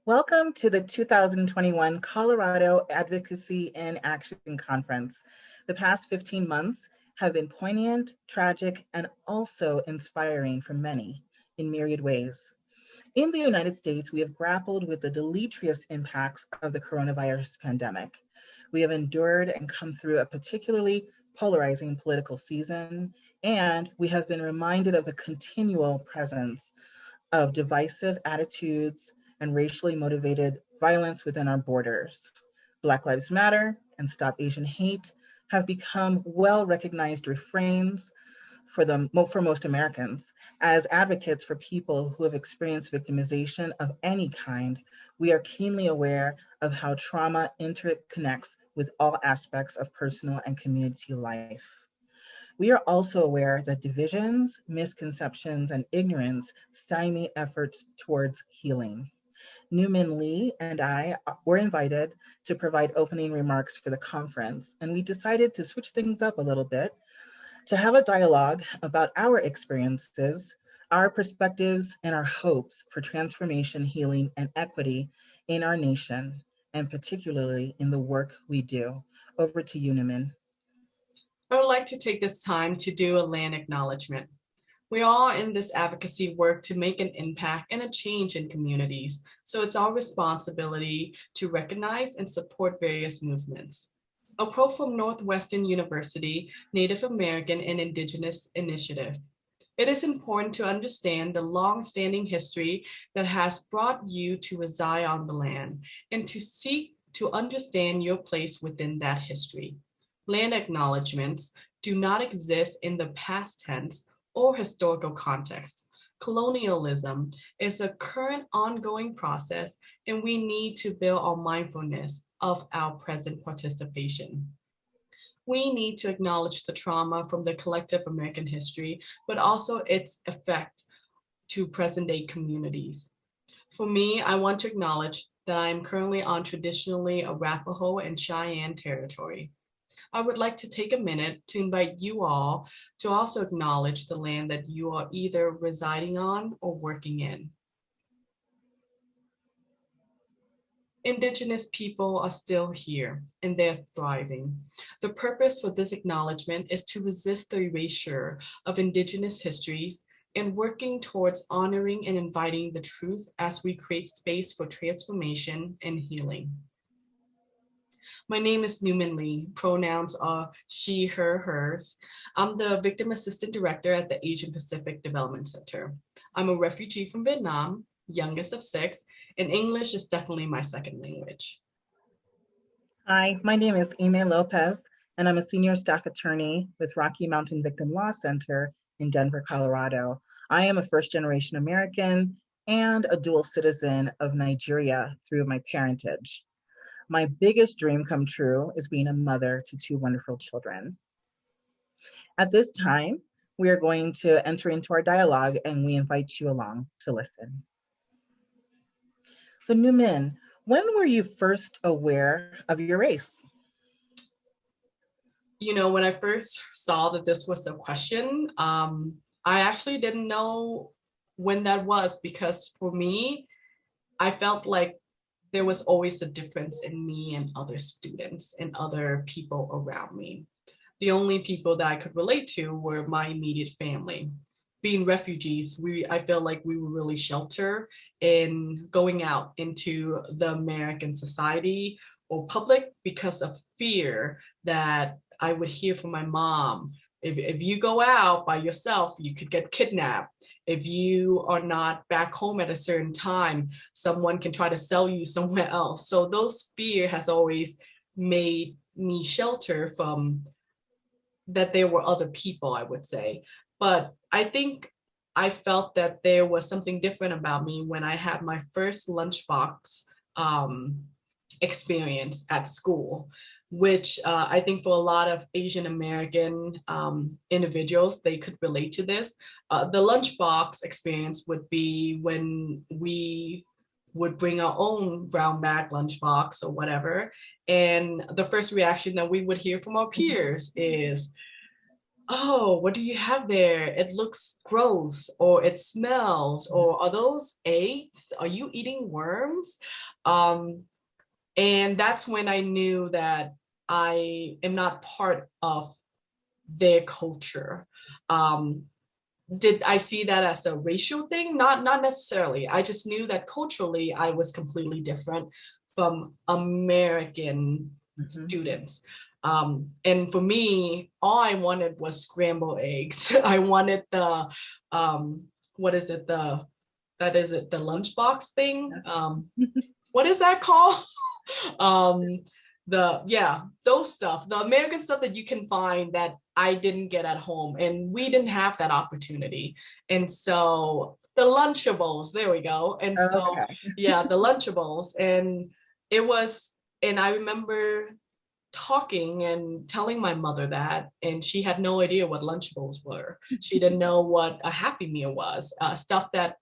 Welcome to the 2021 Colorado Advocacy in Action Conference. The past 15 months have been poignant, tragic, and also inspiring for many in myriad ways. In the United States, we have grappled with the deleterious impacts of the coronavirus pandemic. We have endured and come through a particularly polarizing political season, and we have been reminded of the continual presence of divisive attitudes and racially motivated violence within our borders. Black Lives Matter and Stop Asian Hate have become well-recognized refrains for most Americans. As advocates for people who have experienced victimization of any kind, we are keenly aware of how trauma interconnects with all aspects of personal and community life. We are also aware that divisions, misconceptions, and ignorance stymie efforts towards healing. Newman Lee and I were invited to provide opening remarks for the conference, and we decided to switch things up a little bit to have a dialogue about our experiences, our perspectives, and our hopes for transformation, healing, and equity in our nation, and particularly in the work we do. Over to you, Newman. I would like to take this time to do a land acknowledgement. We all in this advocacy work to make an impact and a change in communities, so it's our responsibility to recognize and support various movements. A quote from Northwestern University Native American and Indigenous Initiative. It is important to understand the long-standing history that has brought you to reside on the land and to seek to understand your place within that history. Land acknowledgements do not exist in the past tense or historical context. Colonialism is a current ongoing process, and we need to build our mindfulness of our present participation. We need to acknowledge the trauma from the collective American history, but also its effect to present day communities. For me, I want to acknowledge that I am currently on traditionally Arapaho and Cheyenne territory. I would like to take a minute to invite you all to also acknowledge the land that you are either residing on or working in. Indigenous people are still here and they're thriving. The purpose for this acknowledgement is to resist the erasure of Indigenous histories and working towards honoring and inviting the truth as we create space for transformation and healing. My name is Newman Lee. Pronouns are she, her, hers. I'm the Victim Assistant Director at the Asian Pacific Development Center. I'm a refugee from Vietnam, youngest of 6, and English is definitely my second language. Hi, my name is Lopez, and I'm a senior staff attorney with Rocky Mountain Victim Law Center in Denver, Colorado. I am a first-generation American and a dual citizen of Nigeria through my parentage. My biggest dream come true is being a mother to 2 wonderful children. At this time, we are going to enter into our dialogue and we invite you along to listen. So Newman, when were you first aware of your race? You know, when I first saw that this was a question, I actually didn't know when that was, because for me, I felt like there was always a difference in me and other students and other people around me. The only people that I could relate to were my immediate family. Being refugees, I feel like we were really sheltered in going out into the American society or public because of fear that I would hear from my mom. If you go out by yourself, you could get kidnapped. If you are not back home at a certain time, someone can try to sell you somewhere else. So those fear has always made me shelter from that there were other people, I would say. But I think I felt that there was something different about me when I had my first lunchbox experience at school, which I think for a lot of Asian American individuals, they could relate to this. The lunchbox experience would be when we would bring our own brown bag lunchbox or whatever. And the first reaction that we would hear from our peers is, oh, what do you have there? It looks gross, or it smells, or are those eggs? Are you eating worms? Um, and that's when I knew that I am not part of their culture. Um, did I see that as a racial thing? Not necessarily. I just knew that culturally I was completely different from American Mhm. students. And for me, all I wanted was scrambled eggs. I wanted the what is it, the lunchbox thing? What is that called? um the yeah, those stuff, the American stuff that you can find that I didn't get at home, and we didn't have that opportunity. And so the Lunchables, there we go. And so Okay. yeah, the Lunchables. And it was, and I remember talking and telling my mother that, and she had no idea what Lunchables were. She didn't know what a Happy Meal was, stuff that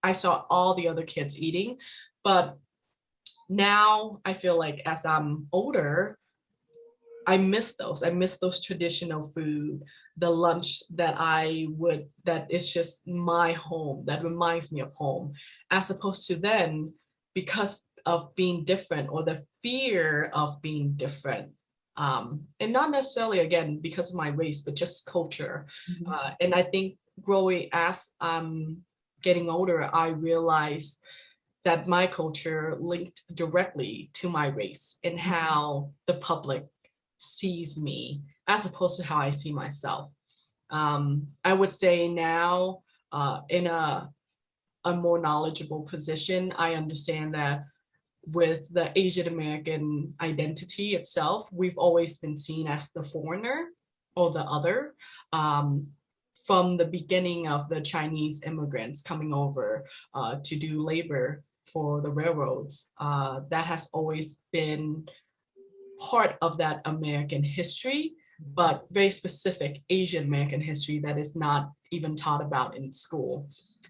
I saw all the other kids eating. But now I feel like as I'm older, I miss those. I miss those traditional food, the lunch that is just my home, that reminds me of home, as opposed to then, because of being different or the fear of being different. And not necessarily, again, because of my race, but just culture. Mhm. And I think growing as I'm getting older, I realize that my culture linked directly to my race and how the public sees me as opposed to how I see myself. I would say now, in a more knowledgeable position, I understand that with the Asian American identity itself, we've always been seen as the foreigner or the other. Um, from the beginning of the Chinese immigrants coming over to do labor for the railroads, that has always been part of that American history, but very specific Asian American history that is not even taught about in school.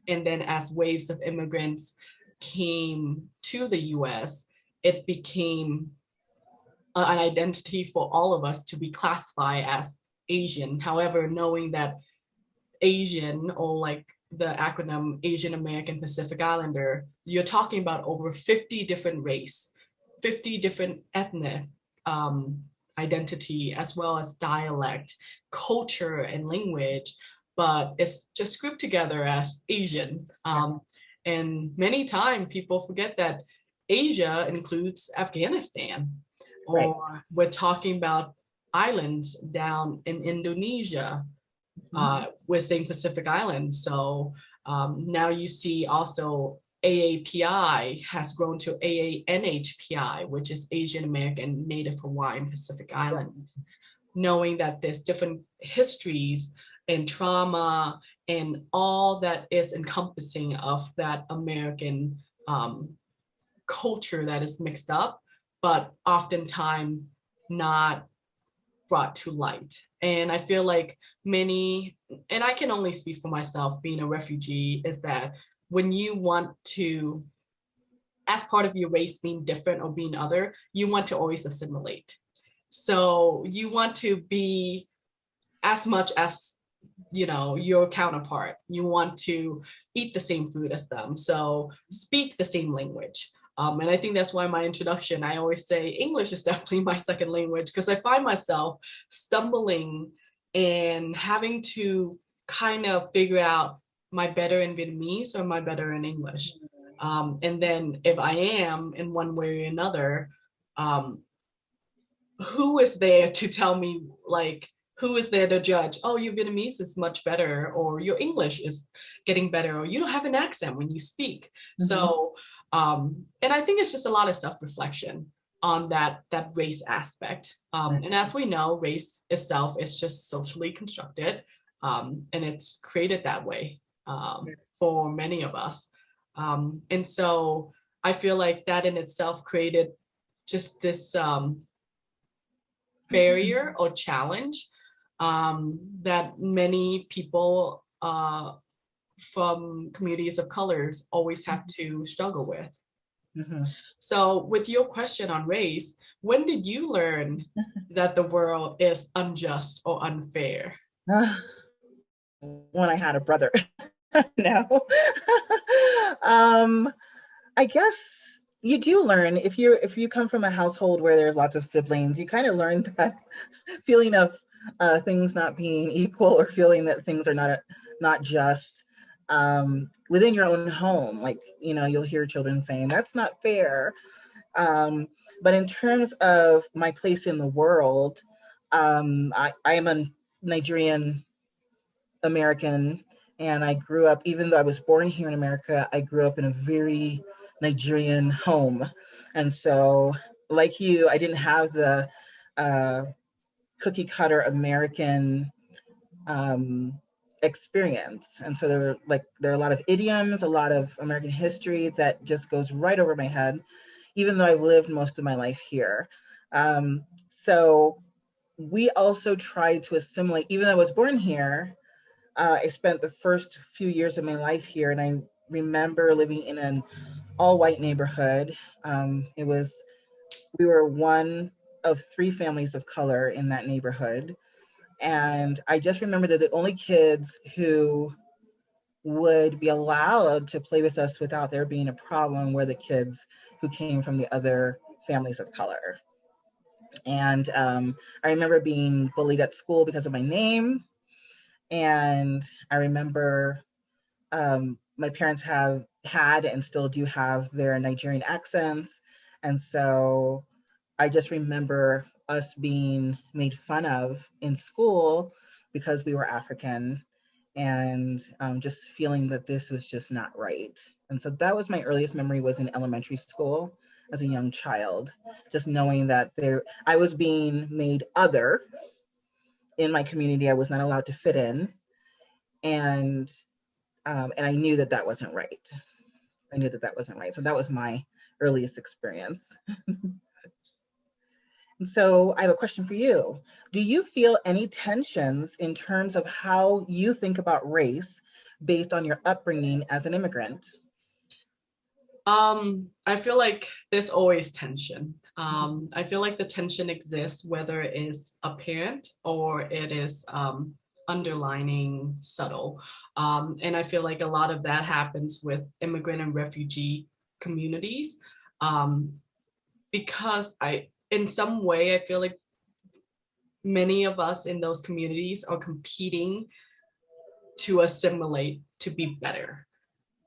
And then as waves of immigrants came to the US, it became an identity for all of us to be classified as Asian. However, knowing that Asian, or like the acronym Asian American Pacific Islander, you're talking about over 50 different race, 50 different ethnic um, identity, as well as dialect, culture, and language, but it's just grouped together as Asian. Yeah. And many times people forget that Asia includes Afghanistan, Right. or we're talking about islands down in Indonesia, Mhm. within Pacific Islands. So now you see also AAPI has grown to AANHPI, which is Asian American Native Hawaiian Pacific Right. Islands, knowing that there's different histories and trauma and all that is encompassing of that American culture that is mixed up, but oftentimes not brought to light. And I feel like many, and I can only speak for myself being a refugee, is that when you want to, as part of your race being different or being other, you want to always assimilate. So you want to be as much as, you know, your counterpart. You want to eat the same food as them, so speak the same language. And I think that's why my introduction, I always say English is definitely my second language, because I find myself stumbling and having to kind of figure out, my better in Vietnamese or my better in English. And then if I am in one way or another, um, who is there to tell me, like, who is there to judge, oh, your Vietnamese is much better, or your English is getting better, or you don't have an accent when you speak. Mhm. So and I think it's just a lot of self-reflection on that race aspect. Right. And as we know, race itself is just socially constructed, and it's created that way for many of us. And so I feel like that in itself created just this barrier or challenge that many people from communities of colors always have to struggle with. Mhm. So, with your question on race, when did you learn that the world is unjust or unfair? Uh, when I had a brother. No. um, I guess you do learn if you come from a household where there's lots of siblings, you kind of learn that feeling of things not being equal, or feeling that things are not just within your own home. Like, you'll hear children saying that's not fair. Um, but in terms of my place in the world, I am a Nigerian American, and I grew up, even though I was born here in America, I grew up in a very Nigerian home. And so, like you, I didn't have the uh, cookie cutter American um, experience. And so there are a lot of idioms, a lot of American history that just goes right over my head, even though I've lived most of my life here. So we also tried to assimilate, even though I was born here. I spent the first few years of my life here, and I remember living in an all-white neighborhood. It was We were one of three families of color in that neighborhood, and I just remember that the only kids who would be allowed to play with us without there being a problem were the kids who came from the other families of color. And I remember being bullied at school because of my name, and I remember my parents have had and still do have their Nigerian accents. And so I just remember us being made fun of in school because we were African, and just feeling that this was just not right. And so that was my earliest memory, was in elementary school as a young child, just knowing that I was being made other in my community. I was not allowed to fit in. And and I knew that that wasn't right. I knew that that wasn't right. So that was my earliest experience. And so I have a question for you. Do you feel any tensions in terms of how you think about race based on your upbringing as an immigrant? I feel like there's always tension. I feel like the tension exists whether it is apparent or it is underlining subtle. And I feel like a lot of that happens with immigrant and refugee communities, um, because in some way, I feel like many of us in those communities are competing to assimilate to be better,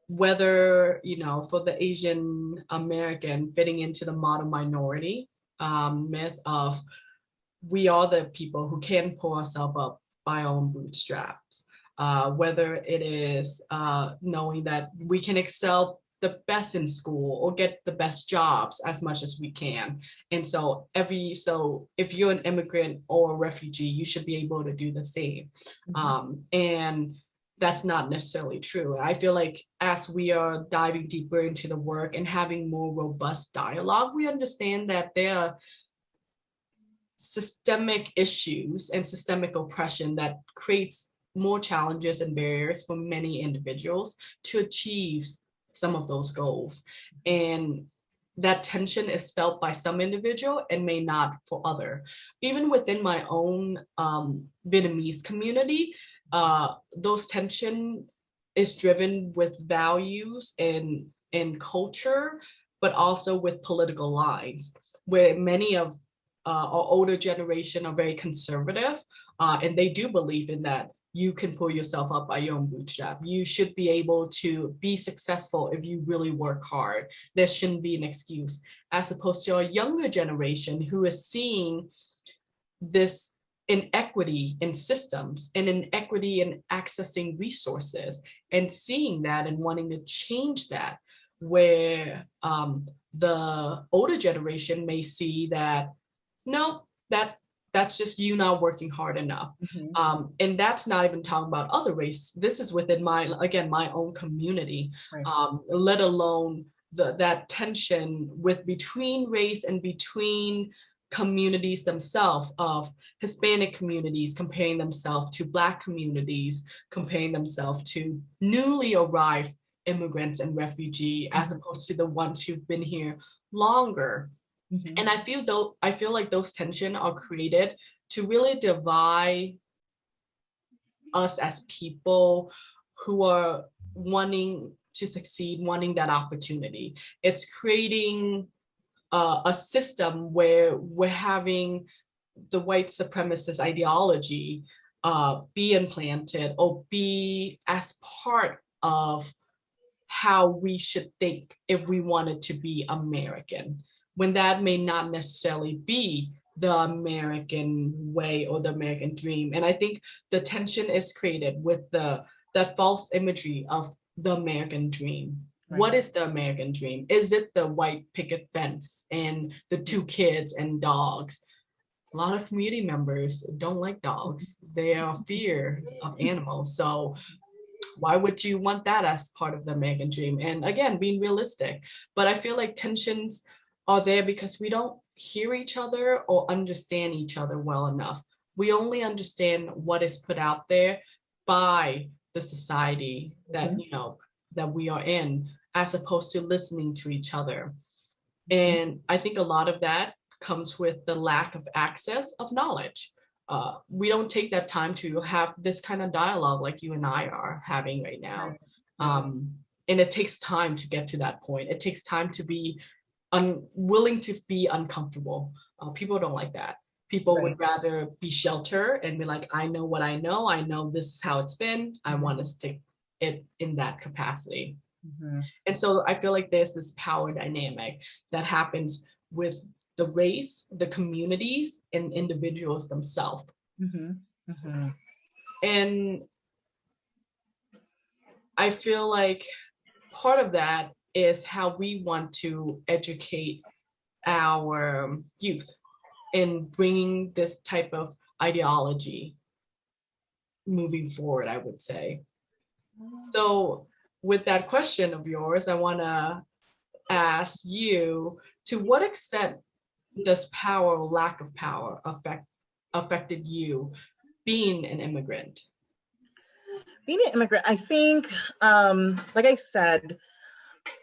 whether, for the Asian American fitting into the model minority myth of we are the people who can pull ourselves up by our own bootstraps, whether it is knowing that we can excel the best in school or get the best jobs as much as we can. And so if you're an immigrant or a refugee, you should be able to do the same. And that's not necessarily true. I feel like as we are diving deeper into the work and having more robust dialogue, we understand that there are systemic issues and systemic oppression that creates more challenges and barriers for many individuals to achieve some of those goals. And that tension is felt by some individual and may not for other. Even within my own Vietnamese community, those tension is driven with values and culture, but also with political lines, where many of our older generation are very conservative, and they do believe in that you can pull yourself up by your own bootstrap. You should be able to be successful if you really work hard. There shouldn't be an excuse, as opposed to a younger generation who is seeing this inequity in systems and inequity in accessing resources, and seeing that and wanting to change that, where the older generation may see that, no, that's just you not working hard enough. And that's not even talking about other race. This is within my own community, Right. let alone that tension with between race and between communities themselves, of Hispanic communities comparing themselves to Black communities, comparing themselves to newly arrived immigrants and refugee, as opposed to the ones who've been here longer. And I feel like those tensions are created to really divide us as people who are wanting to succeed, wanting that opportunity. It's creating a system where we're having the white supremacist ideology be implanted or be as part of how we should think if we wanted to be American, when that may not necessarily be the American way or the American dream. And I think the tension is created with that false imagery of the American dream. Right. What is the American dream? Is it the white picket fence and the 2 kids and dogs? A lot of community members don't like dogs. They are fear of animals. So why would you want that as part of the American dream? And again, being realistic. But I feel like tensions are there because we don't hear each other or understand each other well enough. We only understand what is put out there by the society that, you know, that we are in, as opposed to listening to each other. And I think a lot of that comes with the lack of access of knowledge. We don't take that time to have this kind of dialogue like you and I are having right now. And it takes time to get to that point. It takes time to be willing to be uncomfortable. People don't like that. People would rather be sheltered and be like, I know what I know. I know this is how it's been. I want to stick it in that capacity. And so I feel like there's this power dynamic that happens with the race, the communities, and individuals themselves. And I feel like part of that is how we want to educate our youth in bringing this type of ideology moving forward, I would say. So with that question of yours, I want to ask you, to what extent does power or lack of power affected you being an immigrant? Being an immigrant, I think, like I said,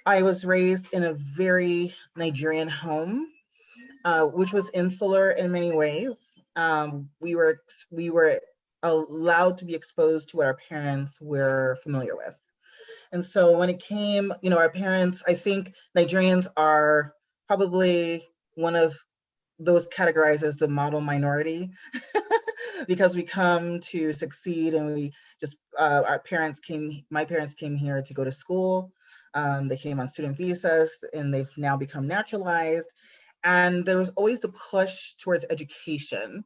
I was raised in a very Nigerian home, which was insular in many ways. We were allowed to be exposed to what our parents were familiar with. And so when it came, you know, our parents, I think Nigerians are probably one of those categorized as the model minority because we come to succeed and we just, my parents came here to go to school. They came on student visas and they've now become naturalized. And there was always the push towards education,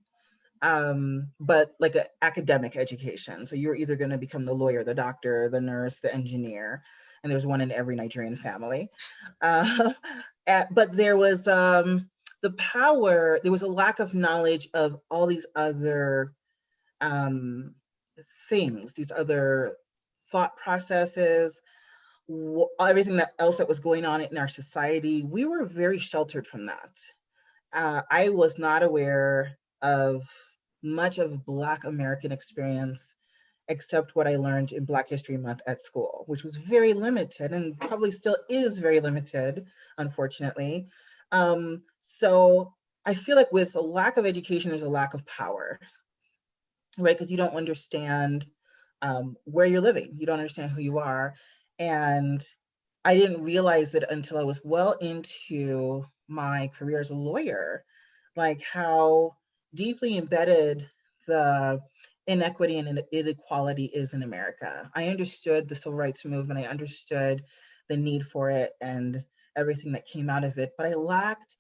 but like an academic education. So you're either going to become the lawyer, the doctor, the nurse, the engineer, and there's one in every Nigerian family. But there was the power, there was a lack of knowledge of all these other things, these other thought processes, everything else that was going on in our society. We were very sheltered from that. I was not aware of much of Black American experience except what I learned in Black History Month at school, which was very limited and probably still is very limited, unfortunately. So I feel like with a lack of education, there's a lack of power, right? Because you don't understand where you're living. You don't understand who you are. And I didn't realize it until I was well into my career as a lawyer, like how deeply embedded the inequity and inequality is in America. I understood the civil rights movement. I understood the need for it and everything that came out of it, but I lacked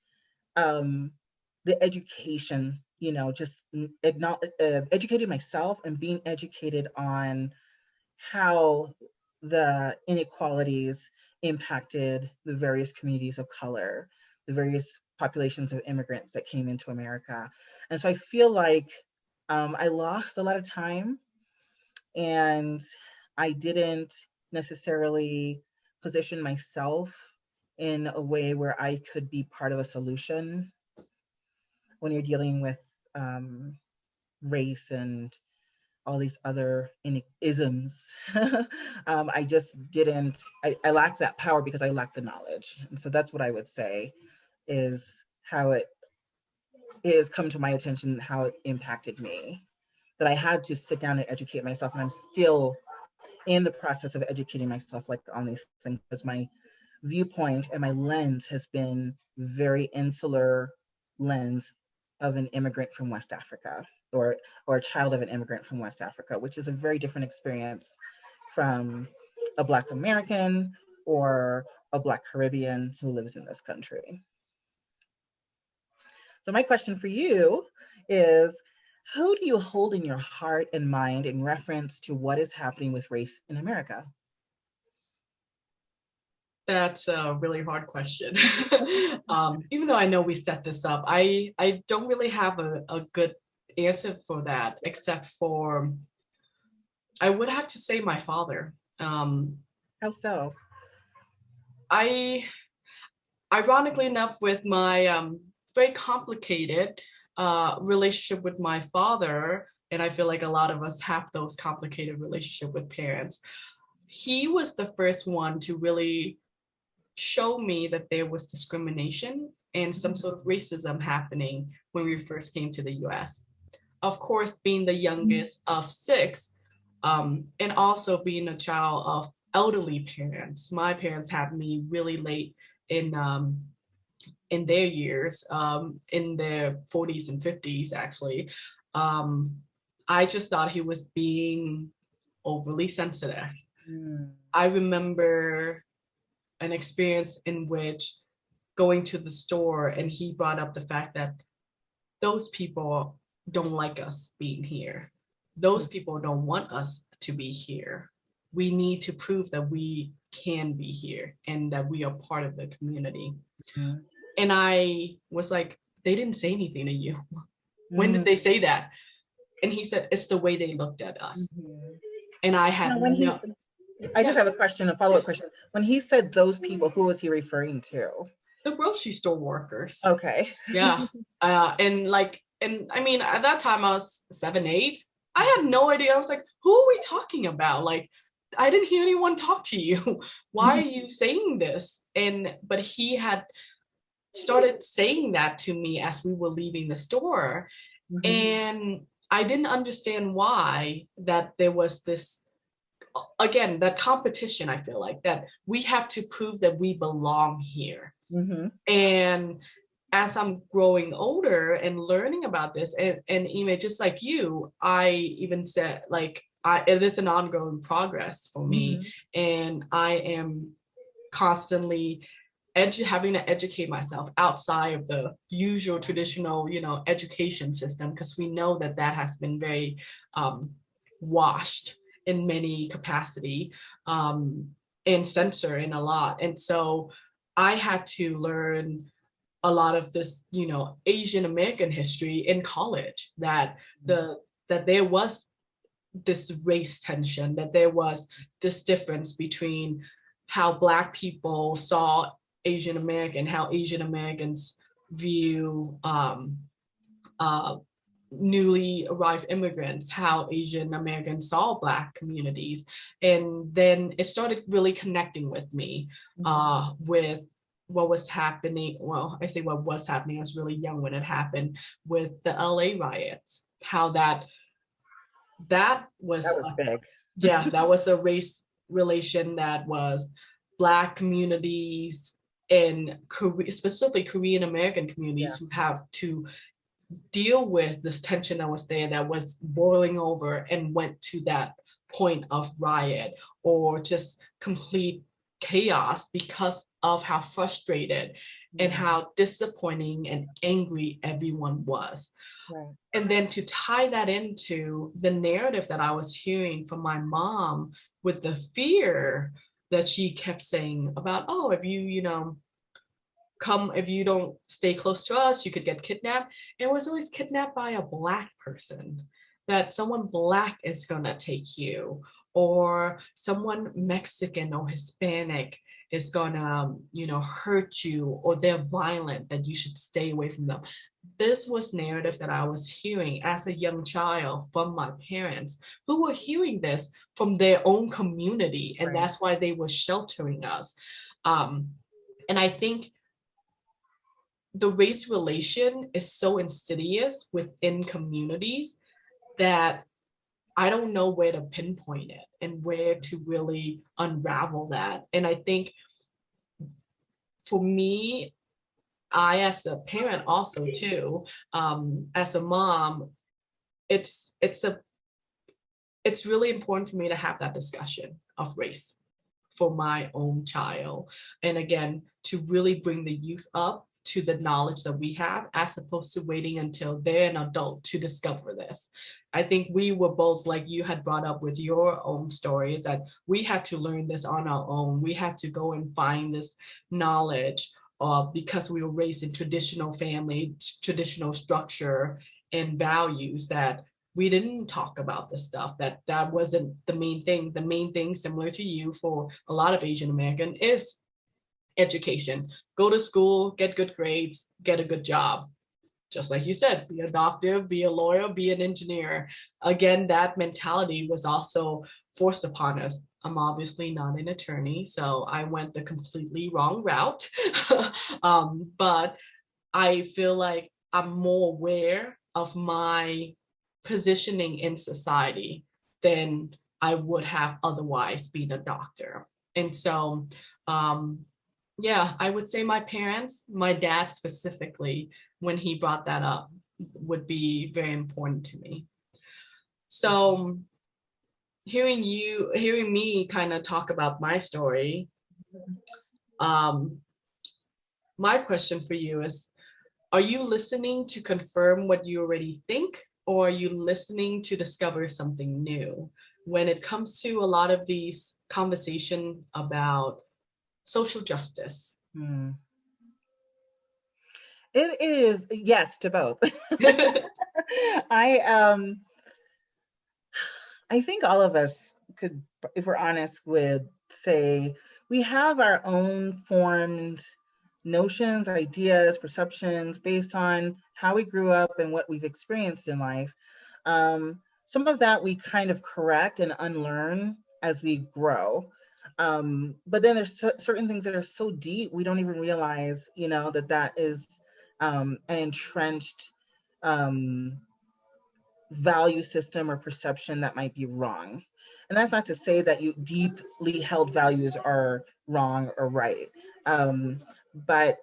the education, you know, just educated myself and being educated on how the inequalities impacted the various communities of color, the various populations of immigrants that came into America. And so I feel like I lost a lot of time and I didn't necessarily position myself in a way where I could be part of a solution when you're dealing with race and all these other isms. I just didn't, I lacked that power because I lacked the knowledge. And so that's what I would say is how it is come to my attention, how it impacted me. that I had to sit down and educate myself. And I'm still in the process of educating myself like on these things, because my viewpoint and my lens has been very insular lens of an immigrant from West Africa, or a child of an immigrant from West Africa, which is a very different experience from a Black American or a Black Caribbean who lives in this country. So my question for you is, who do you hold in your heart and mind in reference to what is happening with race in America? That's a really hard question. Even though I know we set this up, I don't really have a good answer for that, except for I would have to say my father. How so? I, ironically enough, with my very complicated relationship with my father, and I feel like a lot of us have those complicated relationship with parents. He was the first one to really show me that there was discrimination and some sort of racism happening when we first came to the US. Of course, being the youngest of six, and also being a child of elderly parents. My parents had me really late in their years, in their 40s and 50s, actually. Um, I just thought he was being overly sensitive. Mm. I remember an experience in which going to the store and he brought up the fact that those people don't like us being here. Those people don't want us to be here. We need to prove that we can be here and that we are part of the community. Mm. And I was like, they didn't say anything to you. When did Mm. they say that? And he said, it's the way they looked at us. Mhm. And I had When no. I just have a question, a follow-up question. When he said those people, who was he referring to? The grocery store workers. Okay. Yeah. And I mean, at that time I was 7, 8. I had no idea. I was like, who are we talking about? Like, I didn't hear anyone talk to you. Why are you saying this? But he had started saying that to me as we were leaving the store. Mhm. And I didn't understand why that there was this, again, that competition. I feel like that we have to prove that we belong here. Mhm. And as I'm growing older and learning about this, and even just like you, I even said, like, it is an ongoing progress for me. And I am constantly having to educate myself outside of the usual traditional, education system, because we know that that has been very washed in many capacity, and censored in a lot. And so I had to learn a lot of this, Asian American history in college, that there was this race tension, that there was this difference between how Black people saw Asian American, how Asian Americans view newly arrived immigrants, how Asian Americans saw Black communities. And then it started really connecting with me, with what was happening. Well, I say what was happening, I was really young when it happened, with the LA riots, how that was big. yeah, that was a race relation that was Black communities and specifically Korean American communities who have to deal with this tension that was there, that was boiling over and went to that point of riot or just complete chaos because of how frustrated and how disappointing and angry everyone was. Right. And then to tie that into the narrative that I was hearing from my mom with the fear that she kept saying about, oh, if if you don't stay close to us, you could get kidnapped. It was always kidnapped by a Black person, that someone Black is gonna take you, or someone Mexican or Hispanic is gonna, hurt you, or they're violent, that you should stay away from them. This was narrative that I was hearing as a young child from my parents, who were hearing this from their own community, and that's why they were sheltering us. And I think the race relation is so insidious within communities that I don't know where to pinpoint it and where to really unravel that. And I think for me, I, as a parent also too, as a mom, it's it's really important for me to have that discussion of race for my own child. And again, to really bring the youth up to the knowledge that we have, as opposed to waiting until they're an adult to discover this. I think we were both, like you had brought up with your own stories, that we had to learn this on our own. We had to go and find this knowledge because we were raised in traditional family, traditional structure and values, that we didn't talk about this stuff, that wasn't the main thing. The main thing, similar to you, for a lot of Asian American, is education. Go to school, get good grades, get a good job. Just like you said, be a doctor, be a lawyer, be an engineer. Again, that mentality was also forced upon us. I'm obviously not an attorney, so I went the completely wrong route. But I feel like I'm more aware of my positioning in society than I would have otherwise been a doctor. And so, yeah, I would say my parents, my dad specifically, when he brought that up, would be very important to me. So, hearing me kind of talk about my story, um, my question for you is, are you listening to confirm what you already think, or are you listening to discover something new? When it comes to a lot of these conversation about social justice. It is yes to both. I I think all of us could, if we're honest, would say we have our own formed notions, ideas, perceptions based on how we grew up and what we've experienced in life. Some of that we kind of correct and unlearn as we grow. But then there's certain things that are so deep we don't even realize, that that is an entrenched value system or perception that might be wrong. And that's not to say that you deeply held values are wrong or right. But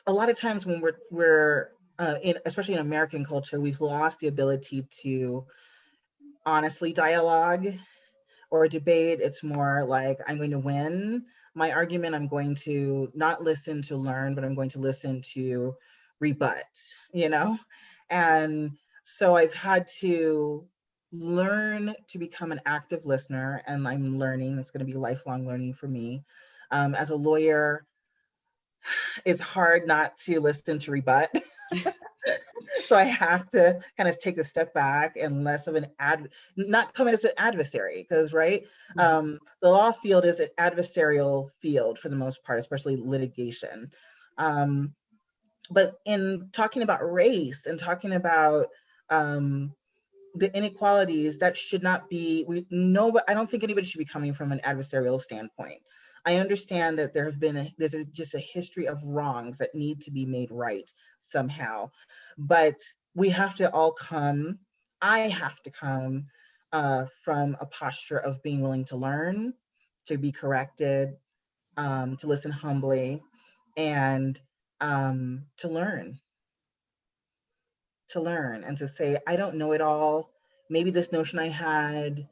a lot of times when we're especially in American culture, we've lost the ability to honestly dialogue or debate. It's more like, I'm going to win my argument. I'm going to not listen to learn, but I'm going to listen to rebut, And so I've had to learn to become an active listener, and I'm learning. It's going to be lifelong learning for me. As a lawyer, it's hard not to listen to rebut. So I have to kind of take a step back and less of not come as an adversary, because the law field is an adversarial field for the most part, especially litigation. But in talking about race and talking about the inequalities, that should not be, I don't think anybody should be coming from an adversarial standpoint. I understand that there's just a history of wrongs that need to be made right somehow, but we have to all I have to come from a posture of being willing to learn, to be corrected, to listen humbly, and to learn and to say, I don't know it all. Maybe this notion I had,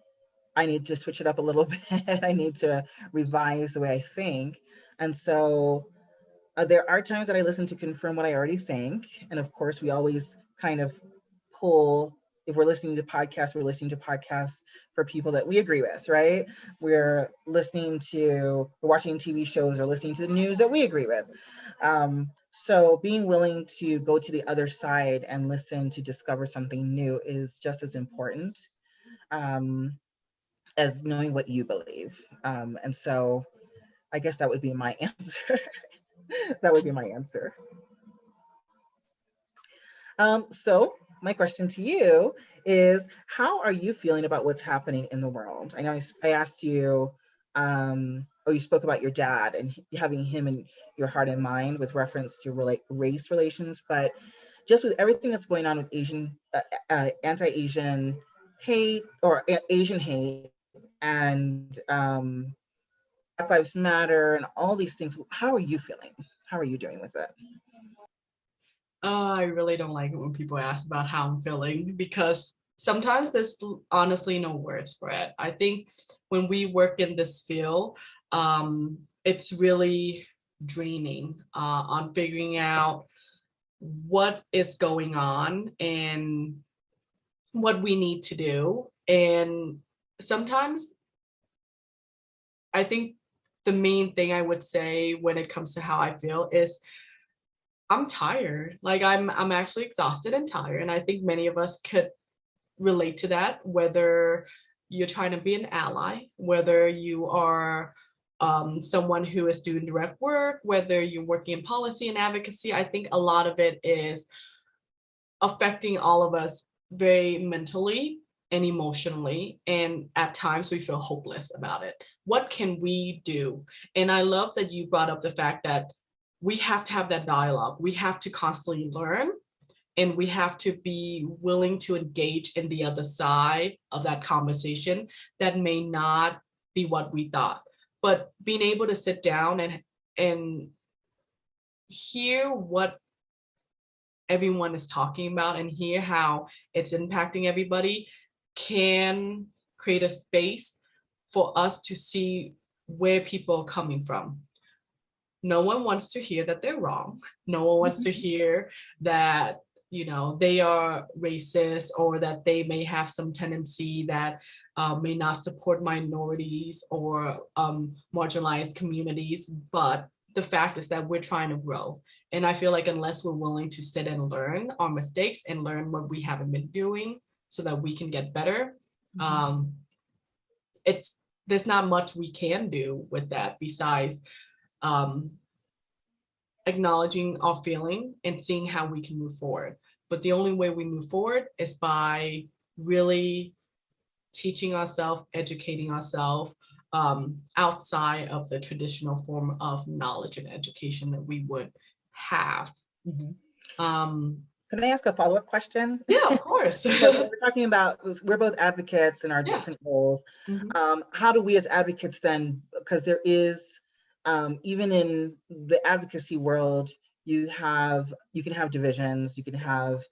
I need to switch it up a little bit. I need to revise the way I think. And so there are times that I listen to confirm what I already think. And of course, we always kind of pull, if we're listening to podcasts, we're listening to podcasts for people that we agree with, right? We're watching TV shows or listening to the news that we agree with. So being willing to go to the other side and listen to discover something new is just as important as knowing what you believe. And so I guess that would be my answer. That would be my answer. So my question to you is, how are you feeling about what's happening in the world? I know I asked you, or you spoke about your dad and having him in your heart and mind with reference to race relations, but just with everything that's going on with Asian, anti-Asian hate or Asian hate, and Black Lives Matter and all these things, how are you feeling? How are you doing with it? I really don't like it when people ask about how I'm feeling, because sometimes there's honestly no words for it. I think when we work in this field, it's really draining on figuring out what is going on and what we need to do. And sometimes I think the main thing I would say when it comes to how I feel is I'm tired. Like I'm actually exhausted and tired. And I think many of us could relate to that, whether you're trying to be an ally, whether you are someone who is doing direct work, whether you're working in policy and advocacy. I think a lot of it is affecting all of us very mentally and emotionally. And at times we feel hopeless about it. What can we do? And I love that you brought up the fact that we have to have that dialogue. We have to constantly learn, and we have to be willing to engage in the other side of that conversation that may not be what we thought. But being able to sit down and hear what everyone is talking about and hear how it's impacting everybody can create a space for us to see where people are coming from. No one wants to hear that they're wrong. No one wants to hear that, they are racist, or that they may have some tendency that may not support minorities or marginalized communities. But the fact is that we're trying to grow. And I feel like unless we're willing to sit and learn our mistakes and learn what we haven't been doing so that we can get better, there's not much we can do with that besides acknowledging our feeling and seeing how we can move forward. But the only way we move forward is by really teaching ourselves, educating ourselves outside of the traditional form of knowledge and education that we would have. Can I ask a follow-up question? Yeah, of course. So we're talking about, we're both advocates in our different roles. How do we as advocates then, because there is, even in the advocacy world, you can have divisions, you can have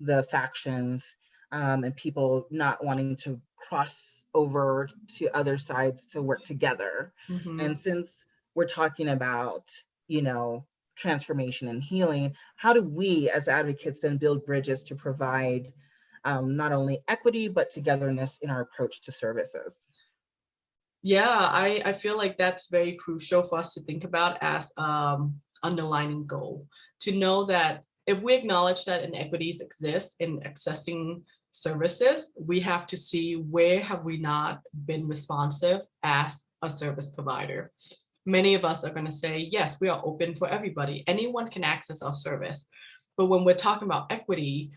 the factions, and people not wanting to cross over to other sides to work together. And since we're talking about, transformation and healing, how do we as advocates then build bridges to provide not only equity, but togetherness in our approach to services? Yeah, I feel like that's very crucial for us to think about as underlining goal, to know that if we acknowledge that inequities exist in accessing services, we have to see where have we not been responsive as a service provider. Many of us are going to say, yes, we are open for everybody. Anyone can access our service. But when we're talking about equity,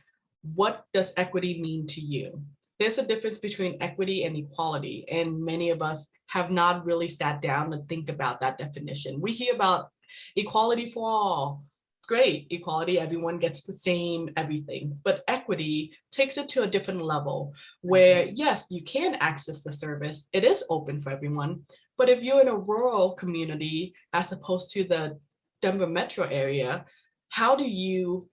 what does equity mean to you? There's a difference between equity and equality, and many of us have not really sat down to think about that definition. We hear about equality for all. Great, equality, everyone gets the same everything. But equity takes it to a different level where, yes, you can access the service. It is open for everyone. But if you're in a rural community, as opposed to the Denver metro area, how do you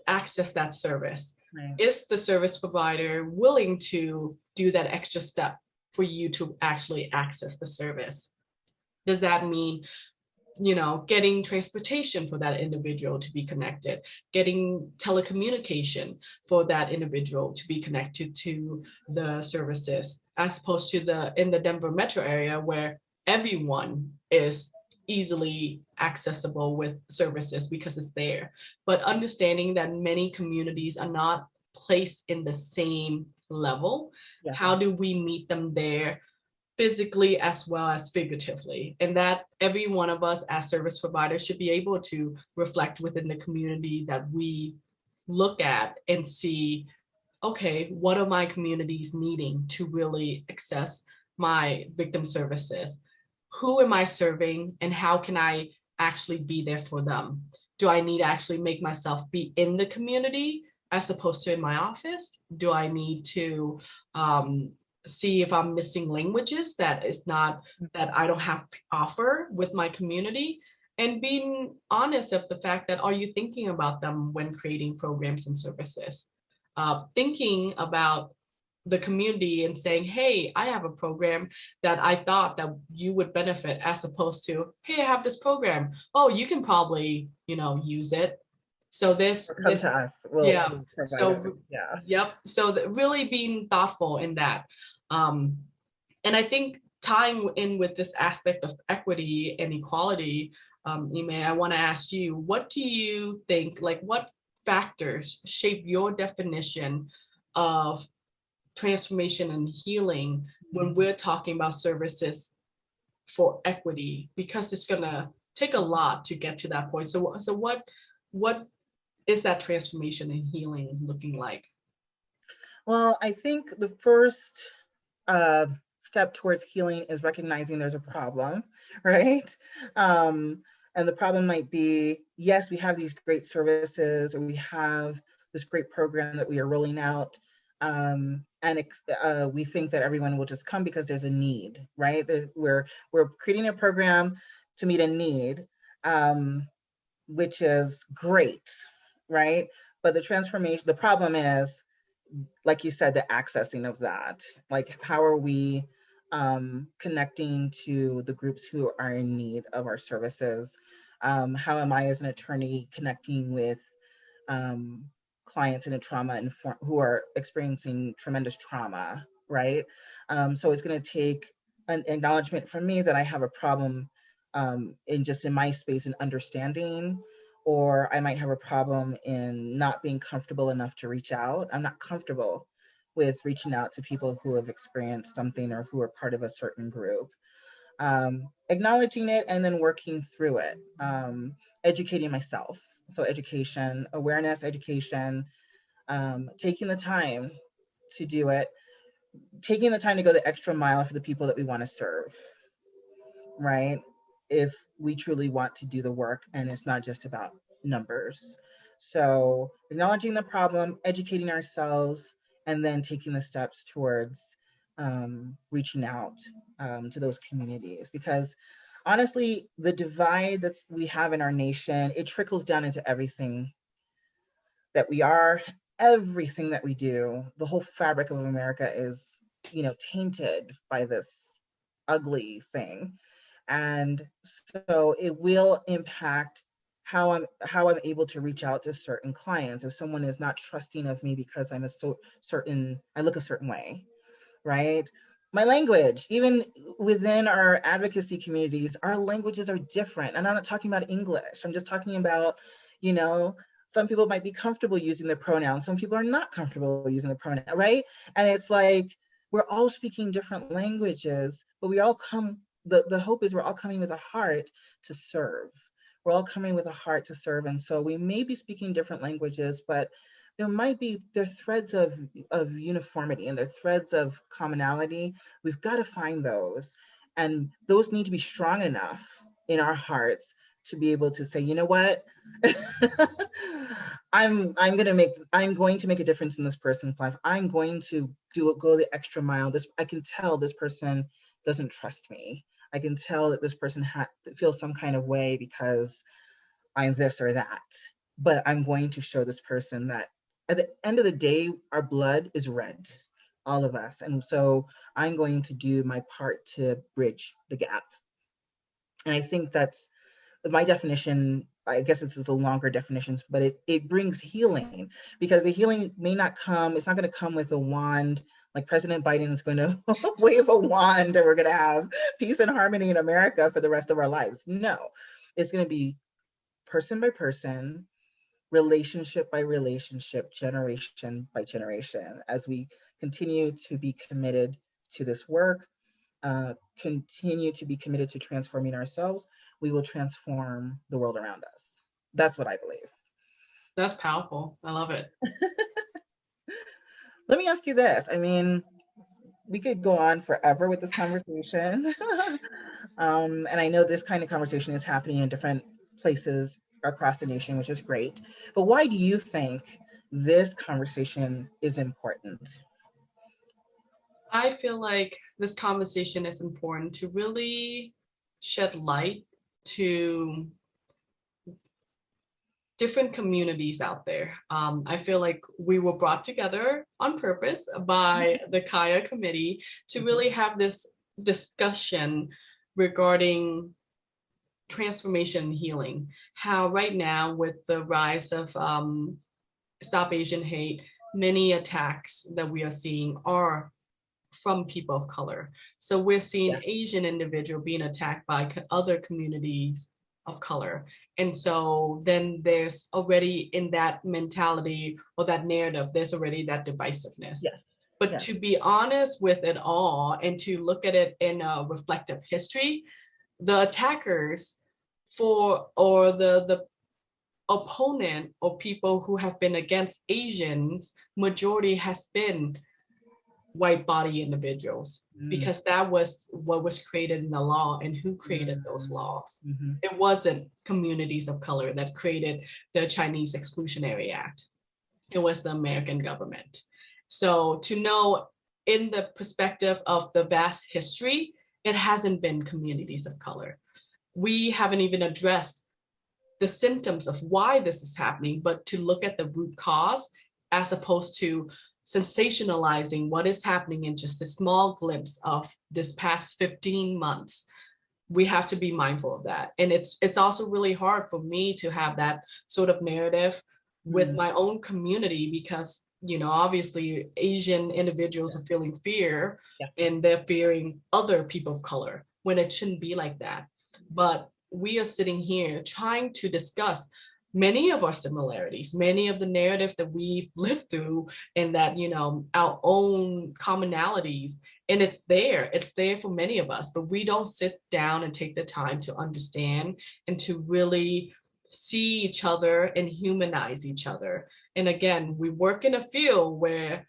access that service? Right. Is the service provider willing to do that extra step for you to actually access the service? Does that mean, getting transportation for that individual to be connected, getting telecommunication for that individual to be connected to the services, as opposed to in the Denver metro area where everyone is easily accessible with services because it's there. But understanding that many communities are not placed in the same level, how do we meet them there physically as well as figuratively? And that every one of us as service providers should be able to reflect within the community that we look at and see, okay, what are my communities needing to really access my victim services? Who am I serving, and how can I actually be there for them? Do I need to actually make myself be in the community as opposed to in my office? Do I need to see if I'm missing languages that I don't have to offer with my community? And being honest of the fact that, are you thinking about them when creating programs and services? Thinking about the community and saying, hey, I have a program that I thought that you would benefit, as opposed to, hey, I have this program. Oh, you can probably, use it. So this, Or come this, to us, yeah. we'll provide it. So, Yeah. yep. So really being thoughtful in that. Um, and I think tying in with this aspect of equity and equality, Ime, I want to ask you, what do you think, like what factors shape your definition of transformation and healing when we're talking about services for equity, because it's going to take a lot to get to that point. So what is that transformation and healing looking like? Well, I think the first uh, step towards healing is recognizing there's a problem, right? Um, and the problem might be, yes, we have these great services, or we have this great program that we are rolling out, and we think that everyone will just come because there's a need, right? We're creating a program to meet a need, which is great, right? But the problem is, like you said, the accessing of that. Like, how are we connecting to the groups who are in need of our services? How am I, as an attorney, connecting with um, clients in a who are experiencing tremendous trauma, right? So it's going to take an acknowledgement from me that I have a problem in my space in understanding, or I might have a problem in not being comfortable enough to reach out. I'm not comfortable with reaching out to people who have experienced something or who are part of a certain group. Acknowledging it and then working through it, educating myself. So education, awareness, education, taking the time to do it, taking the time to go the extra mile for the people that we want to serve, right? If we truly want to do the work and it's not just about numbers. So acknowledging the problem, educating ourselves, and then taking the steps towards reaching out to those communities. Because honestly, the divide that we have in our nation, it trickles down into everything that we are, everything that we do. The whole fabric of America is, tainted by this ugly thing. And so it will impact how I'm able to reach out to certain clients. If someone is not trusting of me because I look a certain way, right? My language, even within our advocacy communities, our languages are different. And I'm not talking about English. I'm just talking about, you know, some people might be comfortable using the pronoun. Some people are not comfortable using the pronoun, right? And it's like, we're all speaking different languages, but we all come, the hope is we're all coming with a heart to serve. We're all coming with a heart to serve. And so we may be speaking different languages, but there are threads of uniformity and there are threads of commonality. We've got to find those, and those need to be strong enough in our hearts to be able to say, you know what, I'm going to make a difference in this person's life. I'm going to go the extra mile. I can tell this person doesn't trust me. I can tell that this person feels some kind of way because I'm this or that, but I'm going to show this person that at the end of the day, our blood is red, all of us. And so I'm going to do my part to bridge the gap. And I think that's my definition. I guess this is a longer definition, but it brings healing, because the healing it's not going to come with a wand. Like President Biden is going to wave a wand and we're going to have peace and harmony in America for the rest of our lives. No, it's going to be person by person, relationship by relationship, generation by generation, as we continue to be committed to this work, continue to be committed to transforming ourselves, we will transform the world around us. That's what I believe. That's powerful. I love it. Let me ask you this. I mean, we could go on forever with this conversation. And I know this kind of conversation is happening in different places across the nation, which is great. But why do you think this conversation is important? I feel like this conversation is important to really shed light to different communities out there. I feel like we were brought together on purpose by the CAIA committee to really have this discussion regarding transformation and healing. How right now, with the rise of Stop Asian Hate, many attacks that we are seeing are from people of color. So we're seeing Asian individual being attacked by other communities of color. And so then there's already in that mentality or that narrative, there's already that divisiveness. Yes. But Yes. to be honest with it all and to look at it in a reflective history, the attackers or the opponent or people who have been against Asians, majority has been white body individuals, because that was what was created in the law and who created those laws. It wasn't communities of color that created the Chinese Exclusionary Act. It was the American government. So to know in the perspective of the vast history, it hasn't been communities of color. We haven't even addressed the symptoms of why this is happening, but to look at the root cause as opposed to sensationalizing what is happening in just a small glimpse of this past 15 months. We have to be mindful of that. And it's also really hard for me to have that sort of narrative with my own community, because, you know, obviously Asian individuals are feeling fear and they're fearing other people of color when it shouldn't be like that. But we are sitting here trying to discuss many of our similarities, many of the narrative that we've lived through, and that, you know, our own commonalities. And it's there for many of us, but we don't sit down and take the time to understand and to really see each other and humanize each other. And again, we work in a field where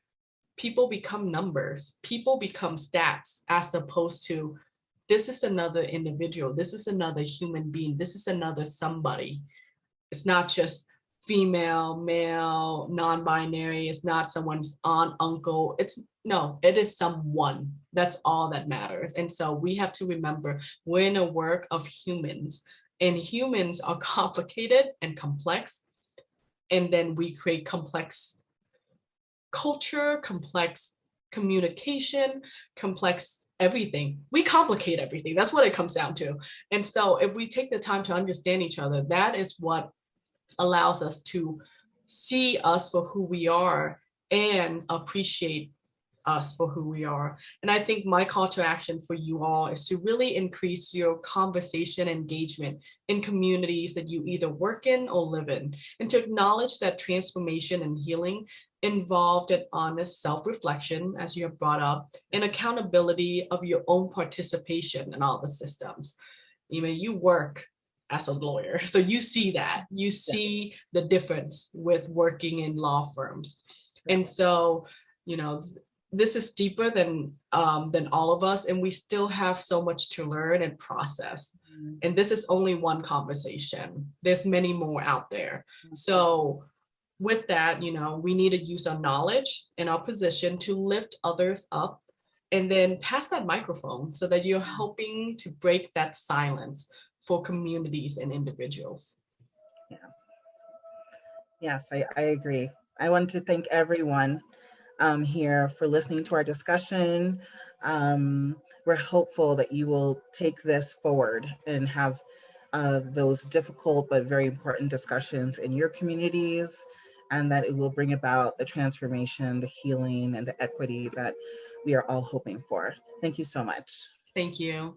people become numbers, people become stats, as opposed to this is another individual, this is another human being, this is another somebody. It's not just female, male, non-binary. It's not someone's aunt, uncle. It is someone. That's all that matters. And so we have to remember we're in a work of humans, and humans are complicated and complex. And then we create complex culture, complex communication, complex everything. We complicate everything. That's what it comes down to. And so if we take the time to understand each other, that is what allows us to see us for who we are and appreciate us for who we are. And I think my call to action for you all is to really increase your conversation engagement in communities that you either work in or live in, and to acknowledge that transformation and healing involved an honest self-reflection, as you have brought up, and accountability of your own participation in all the systems. You know, you work as a lawyer, so you see that. You see the difference with working in law firms. And so, you know, this is deeper than all of us, and we still have so much to learn and process. And this is only one conversation. There's many more out there. So with that, you know, we need to use our knowledge and our position to lift others up, and then pass that microphone so that you're helping to break that silence for communities and individuals. Yes, I agree. I want to thank everyone here for listening to our discussion. We're hopeful that you will take this forward and have those difficult but very important discussions in your communities, and that it will bring about the transformation, the healing, and the equity that we are all hoping for. Thank you so much. Thank you.